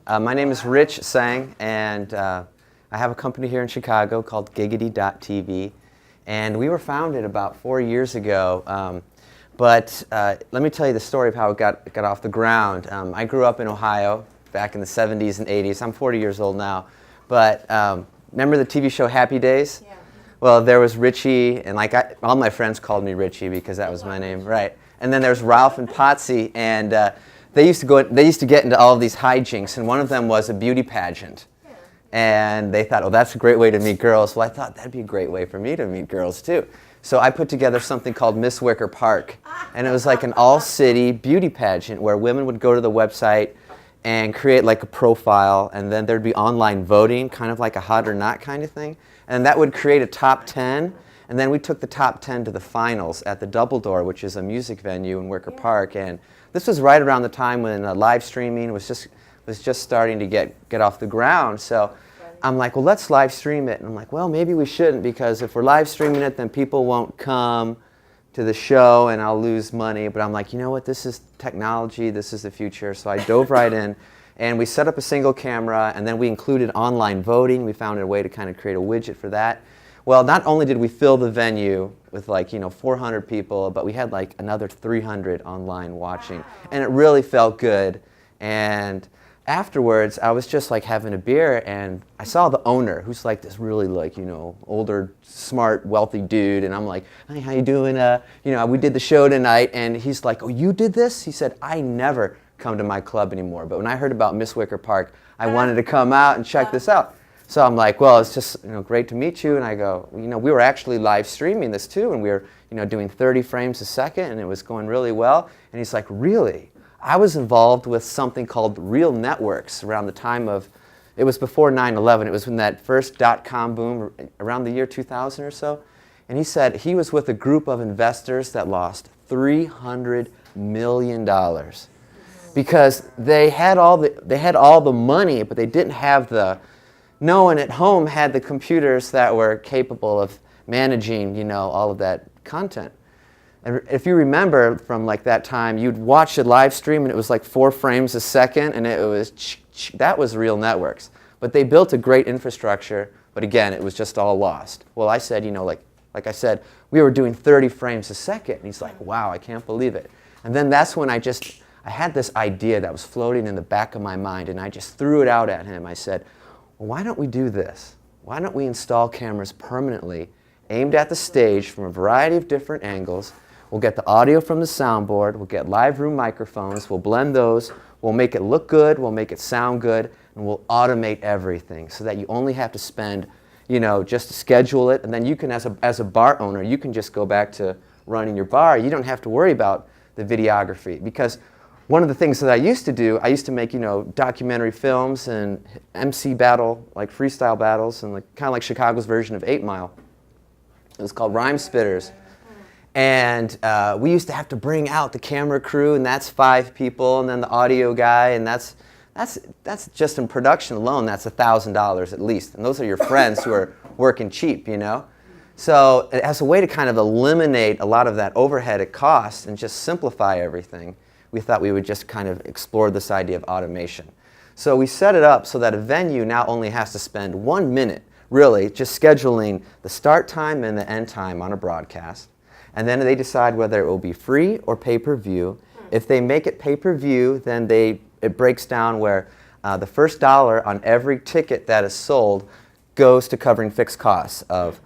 My name is Rich Seng, and I have a company here in Chicago called Giggity.tv, and we were founded about 4 years ago. But let me tell you the story of how it got off the ground. I grew up in Ohio back in the 70s and 80s. I'm 40 years old now. But remember the TV show Happy Days? Yeah. Well, there was Richie, and all my friends called me Richie because that was my name, right? And then there's Ralph and Potsy, and they used to get into all of these hijinks, and one of them was a beauty pageant. Yeah. And they thought, oh, that's a great way to meet girls. Well, I thought that'd be a great way for me to meet girls too. So I put together something called Miss Wicker Park, and it was like an all-city beauty pageant where women would go to the website and create like a profile, and then there'd be online voting, kind of like a hot or not kind of thing, and that would create a top 10. And then we took the top 10 to the finals at the Double Door, which is a music venue in Wicker Park. And this was right around the time when live streaming was just starting to get off the ground. So I'm like, well, let's live stream it. And I'm like, well, maybe we shouldn't, because if we're live streaming it, then people won't come to the show and I'll lose money. But I'm like, you know what? This is technology. This is the future. So I dove right in. And we set up a single camera, and then we included online voting. We found a way to kind of create a widget for that. Well, not only did we fill the venue with 400 people, but we had like another 300 online watching. And it really felt good. And afterwards, I was just like having a beer, and I saw the owner, who's like this really older, smart, wealthy dude. And I'm like, hey, how you doing? We did the show tonight. And he's like, oh, you did this? He said, I never come to my club anymore. But when I heard about Miss Wicker Park, I wanted to come out and check this out. So I'm like, well, it's just great to meet you. And I go, we were actually live streaming this too, and we were doing 30 frames a second, and it was going really well. And he's like, really? I was involved with something called Real Networks around the time of, it was before 9/11. It was when that first .com boom around the year 2000 or so. And he said he was with a group of investors that lost $300 million because they had all the money, but they didn't have no one at home had the computers that were capable of managing, all of that content. And if you remember from that time, you'd watch a live stream and it was like 4 frames a second, and that was Real Networks. But they built a great infrastructure, but again, it was just all lost. Well, I said, like I said, we were doing 30 frames a second. And he's like, wow, I can't believe it. And then that's when I had this idea that was floating in the back of my mind, and I just threw it out at him. I said, well, why don't we do this? Why don't we install cameras permanently aimed at the stage from a variety of different angles? We'll get the audio from the soundboard, we'll get live room microphones, we'll blend those, we'll make it look good, we'll make it sound good, and we'll automate everything so that you only have to spend, just to schedule it, and then you can, as a bar owner, you can just go back to running your bar. You don't have to worry about the videography, because one of the things that I used to do, I used to make, documentary films and MC battle, like freestyle battles, and kind of like Chicago's version of 8 Mile. It was called Rhyme Spitters. And we used to have to bring out the camera crew, and that's 5 people, and then the audio guy, and that's just in production alone, that's $1,000 at least. And those are your friends who are working cheap, So as a way to kind of eliminate a lot of that overhead at cost and just simplify everything, we thought we would just kind of explore this idea of automation. So we set it up so that a venue now only has to spend 1 minute, really, just scheduling the start time and the end time on a broadcast. And then they decide whether it will be free or pay-per-view. If they make it pay-per-view, then it breaks down where the first dollar on every ticket that is sold goes to covering fixed costs of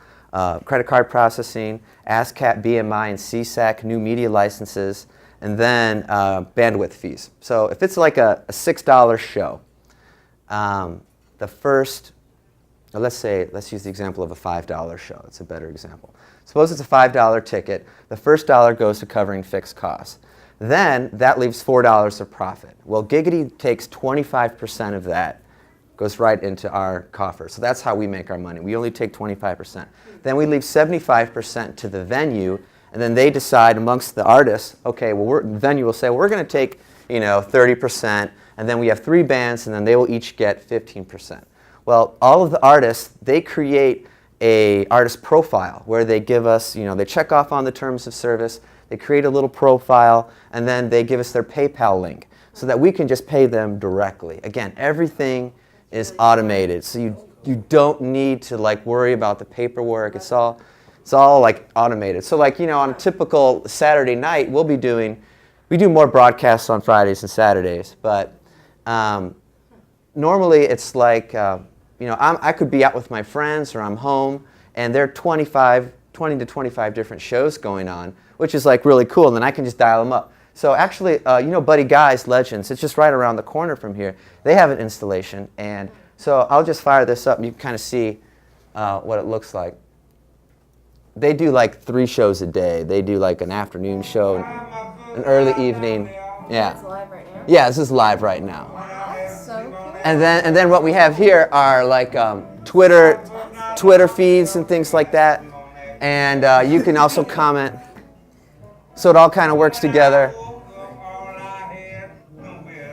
credit card processing, ASCAP, BMI, and CSAC, new media licenses, and then bandwidth fees. So if it's like a $6 show, let's use the example of a $5 show. It's a better example. Suppose it's a $5 ticket. The first dollar goes to covering fixed costs. Then that leaves $4 of profit. Well, Giggity takes 25% of that, goes right into our coffer. So that's how we make our money. We only take 25%. Then we leave 75% to the venue, and then they decide amongst the artists, okay, well, the venue will say, well, we're going to take 30%, and then we have 3 bands, and then they will each get 15%. Well, all of the artists, they create a artist profile where they give us, they check off on the terms of service, they create a little profile, and then they give us their PayPal link. so that we can just pay them directly. Again, everything is automated, so you don't need to like worry about the paperwork. It's all like automated. So like, on a typical Saturday night, we do more broadcasts on Fridays and Saturdays, but normally it's like, I could be out with my friends or I'm home, and there are 20 to 25 different shows going on, which is like really cool, and then I can just dial them up. So actually, Buddy Guy's Legends, it's just right around the corner from here. They have an installation, and so I'll just fire this up and you can kind of see what it looks like. They do like 3 shows a day. They do like an afternoon show, an early evening. Yeah. It's live right now? Yeah, this is live right now. That's so cool. And then what we have here are like Twitter feeds and things like that. And you can also comment. So it all kind of works together.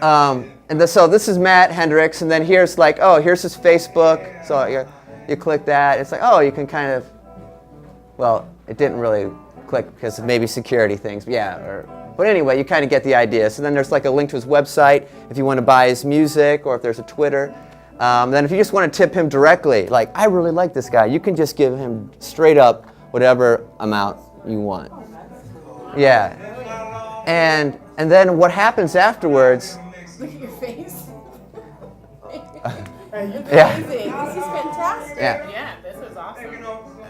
So this is Matt Hendricks, and then here's like, here's his Facebook. So you click that. It's like, you can kind of, well, it didn't really click because of maybe security things. But anyway, you kind of get the idea. So then there's like a link to his website if you want to buy his music, or if there's a Twitter. Then if you just want to tip him directly, like, I really like this guy, you can just give him straight up whatever amount you want. Yeah. And then what happens afterwards? Look at your face. Yeah. This is fantastic. Yeah, this is awesome. You're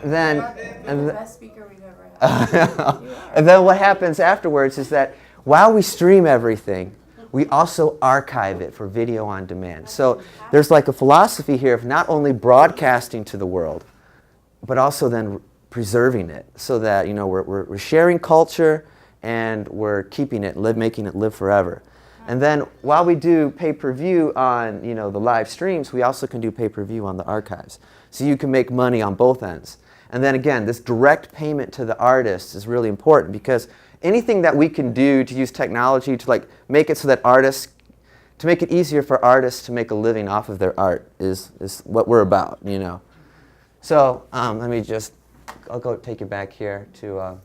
the best speaker we've ever had. And then what happens afterwards is that while we stream everything, we also archive it for video on demand. So there's like a philosophy here of not only broadcasting to the world, but also then preserving it, so that we're sharing culture and we're keeping it, making it live forever. And then while we do pay-per-view on the live streams, we also can do pay-per-view on the archives. So you can make money on both ends. And then again, this direct payment to the artists is really important, because anything that we can do to use technology to like make it so that to make it easier for artists to make a living off of their art is what we're about, So I'll go take you back here to.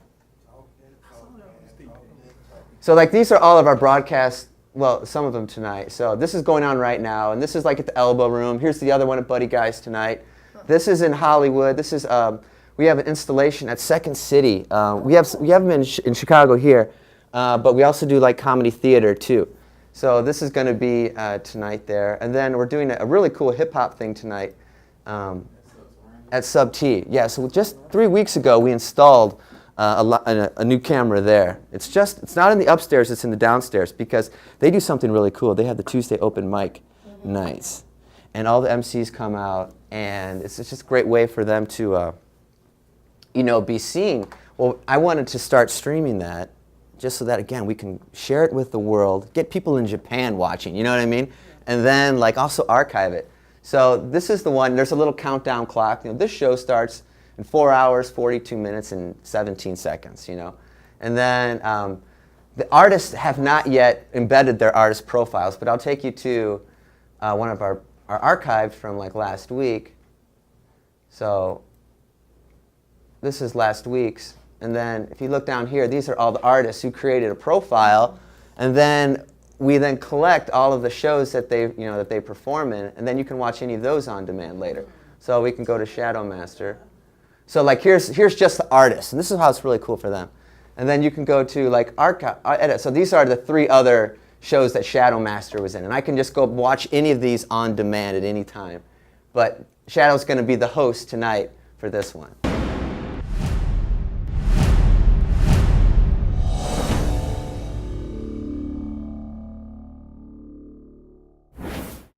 So like these are all of our broadcasts. Well, some of them tonight. So this is going on right now, and this is like at the Elbow Room. Here's the other one at Buddy Guy's tonight. This is in Hollywood. This is we have an installation at Second City. We have them in Chicago here, but we also do like comedy theater too. So this is going to be tonight there, and then we're doing a really cool hip hop thing tonight at Sub T. Yeah. So just 3 weeks ago we installed a new camera there. It's not in the upstairs, it's in the downstairs, because they do something really cool. They have the Tuesday open mic nights, and all the MCs come out, and it's just a great way for them to be seen. Well, I wanted to start streaming that just so that, again, we can share it with the world, get people in Japan watching, you know what I mean? And then like also archive it. So this is the one. There's a little countdown clock. This show starts in 4 hours, 42 minutes, and 17 seconds, And then the artists have not yet embedded their artist profiles, but I'll take you to one of our archives from like last week. So this is last week's. And then if you look down here, these are all the artists who created a profile. And then we then collect all of the shows that they perform in, and then you can watch any of those on demand later. So we can go to Shadow Master. So like here's just the artists, and this is how it's really cool for them. And then you can go to like archive, edit. So these are the 3 other shows that Shadow Master was in, and I can just go watch any of these on demand at any time. But Shadow's going to be the host tonight for this one.